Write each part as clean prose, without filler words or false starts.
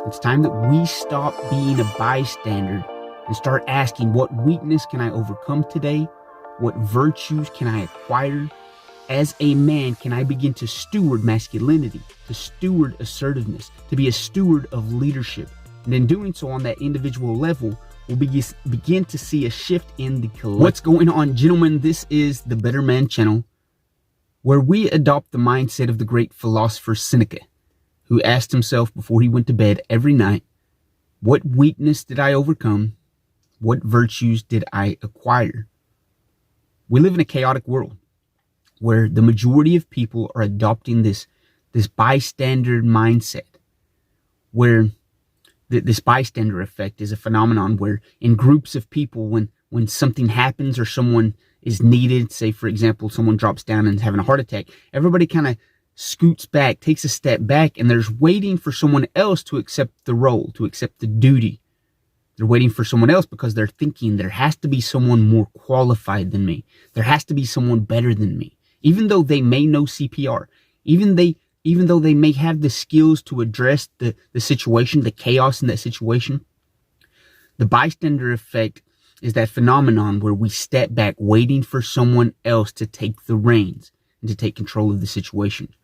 It's time that we stop being a bystander and start asking, what weakness can I overcome today? What virtues can I acquire? As a man, can I begin to steward masculinity, to steward assertiveness, to be a steward of leadership? And in doing so on that individual level, we'll begin to see a shift in the collective. What's going on, gentlemen? This is the Better Man channel, where we adopt the mindset of the great philosopher Seneca, who asked himself before he went to bed every night, what weakness did I overcome? What virtues did I acquire? We live in a chaotic world where the majority of people are adopting this bystander mindset, where this bystander effect is a phenomenon where in groups of people, when something happens or someone is needed, say for example, someone drops down and is having a heart attack, everybody kind of scoots back, takes a step back, and there's waiting for someone else to accept the role, to accept the duty. They're waiting for someone else because they're thinking there has to be someone more qualified than me. There has to be someone better than me. Even though they may know CPR, even though they may have the skills to address the situation, the chaos in that situation, the bystander effect is that phenomenon where we step back waiting for someone else to take the reins and to take control of the situation.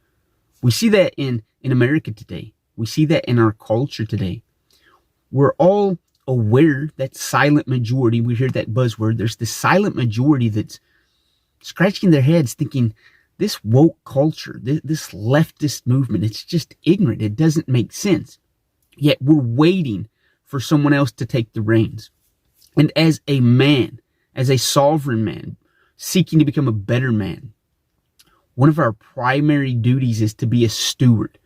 We see that in America today. We see that in our culture today. We're all aware that silent majority, we hear that buzzword, there's this silent majority that's scratching their heads thinking, this woke culture, this leftist movement, it's just ignorant. It doesn't make sense. Yet we're waiting for someone else to take the reins. And as a man, as a sovereign man, seeking to become a better man, one of our primary duties is to be a steward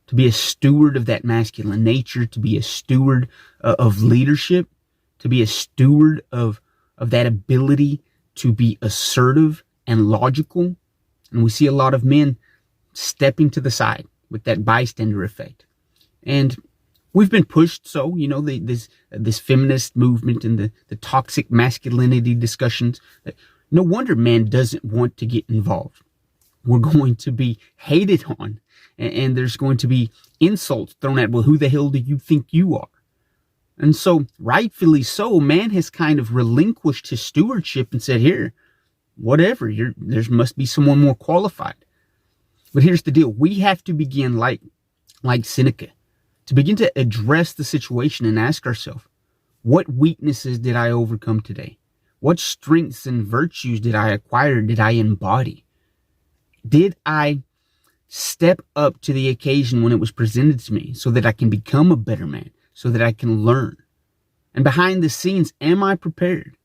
of that masculine nature, to be a steward of leadership, to be a steward of that ability to be assertive and logical. And we see a lot of men stepping to the side with that bystander effect. And we've been pushed so, this feminist movement and the toxic masculinity discussions. No wonder man doesn't want to get involved. We're going to be hated on, and there's going to be insults thrown at, well, who the hell do you think you are? And so, rightfully so, man has kind of relinquished his stewardship and said, here, whatever, there must be someone more qualified. But here's the deal. We have to begin like Seneca, to begin to address the situation and ask ourselves, what weaknesses did I overcome today? What strengths and virtues did I acquire, did I embody? Did I step up to the occasion when it was presented to me so that I can become a better man, so that I can learn? And behind the scenes, am I prepared?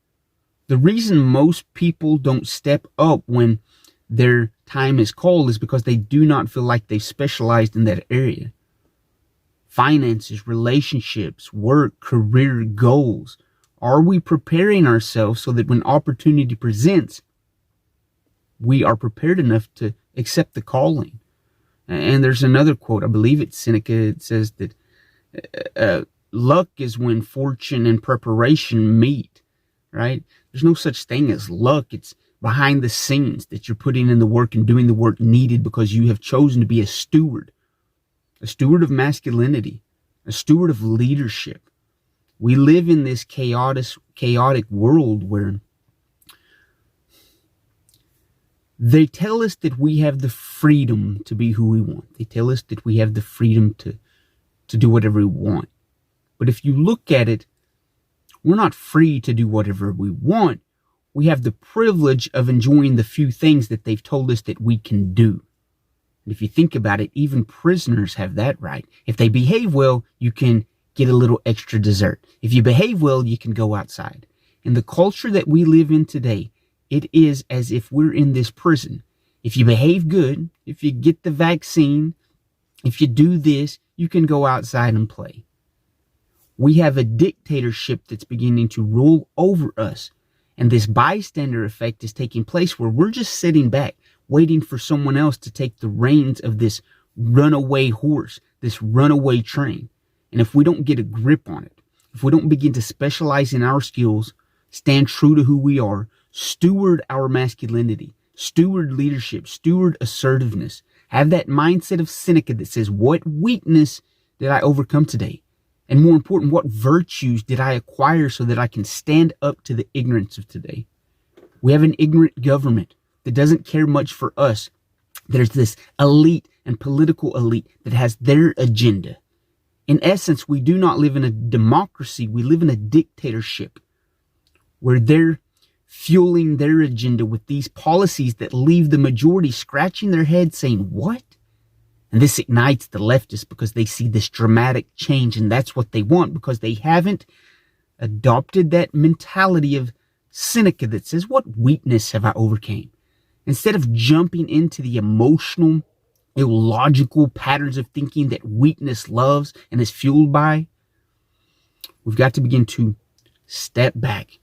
The reason most people don't step up when their time is called is because they do not feel like they've specialized in that area. Finances, relationships, work, career, goals. Are we preparing ourselves so that when opportunity presents, we are prepared enough to accept the calling? And there's another quote, I believe it's Seneca. It says that luck is when fortune and preparation meet, right? There's no such thing as luck. It's behind the scenes that you're putting in the work and doing the work needed because you have chosen to be a steward of masculinity, a steward of leadership. We live in this chaotic world where they tell us that we have the freedom to be who we want. They tell us that we have the freedom to do whatever we want. But if you look at it, we're not free to do whatever we want. We have the privilege of enjoying the few things that they've told us that we can do. And if you think about it, even prisoners have that right. If they behave well, you can get a little extra dessert. If you behave well, you can go outside. In the culture that we live in today, it is as if we're in this prison. If you behave good, if you get the vaccine, if you do this, you can go outside and play. We have a dictatorship that's beginning to rule over us. And this bystander effect is taking place where we're just sitting back, waiting for someone else to take the reins of this runaway horse, this runaway train. And if we don't get a grip on it, if we don't begin to specialize in our skills, stand true to who we are, steward our masculinity, steward leadership, steward assertiveness, have that mindset of Seneca that says, what weakness did I overcome today? And more important, what virtues did I acquire so that I can stand up to the ignorance of today? We have an ignorant government that doesn't care much for us. There's this elite and political elite that has their agenda. In essence, we do not live in a democracy. We live in a dictatorship where they're fueling their agenda with these policies that leave the majority scratching their head saying, what? And this ignites the leftists because they see this dramatic change, and that's what they want, because they haven't adopted that mentality of Seneca that says, what weakness have I overcame? Instead of jumping into the emotional, illogical patterns of thinking that weakness loves and is fueled by, we've got to begin to step back,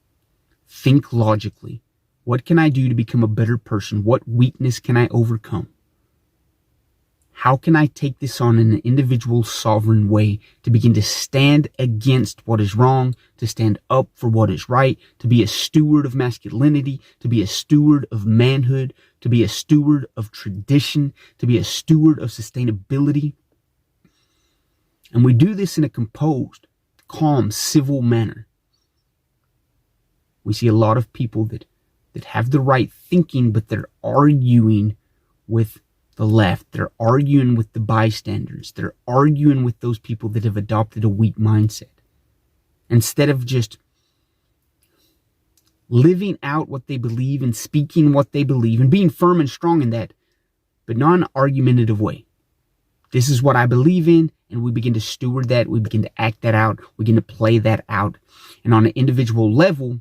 think logically. What can I do to become a better person? What weakness can I overcome? How can I take this on in an individual sovereign way to begin to stand against what is wrong, to stand up for what is right, to be a steward of masculinity, to be a steward of manhood, to be a steward of tradition, to be a steward of sustainability? And we do this in a composed, calm, civil manner. We see a lot of people that have the right thinking, but they're arguing with the left. They're arguing with the bystanders. They're arguing with those people that have adopted a weak mindset. Instead of just living out what they believe and speaking what they believe and being firm and strong in that, but not in an argumentative way. This is what I believe in, and we begin to steward that. We begin to act that out. We begin to play that out. And on an individual level,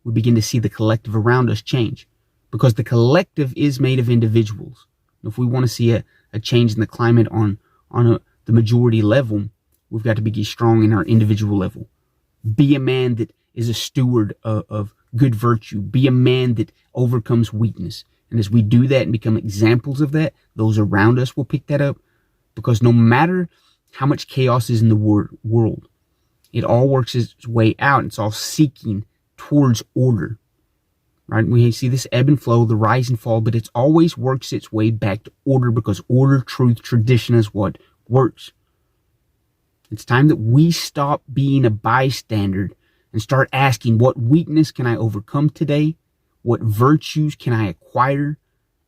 we begin to see the collective around us change, because the collective is made of individuals. If we want to see a change in the climate on the majority level, we've got to be strong in our individual level. Be a man that is a steward of good virtue. Be a man that overcomes weakness. And as we do that and become examples of that, those around us will pick that up. Because no matter how much chaos is in the world, it all works its way out. It's all seeking towards order. Right? We see this ebb and flow, the rise and fall, but it always works its way back to order, because order, truth, tradition is what works. It's time that we stop being a bystander and start asking, what weakness can I overcome today? What virtues can I acquire?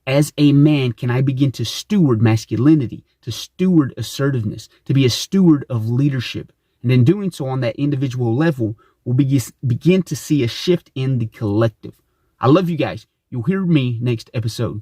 As a man, can I begin to steward masculinity, to steward assertiveness, to be a steward of leadership? And in doing so on that individual level, we'll begin to see a shift in the collective. I love you guys. You'll hear me next episode.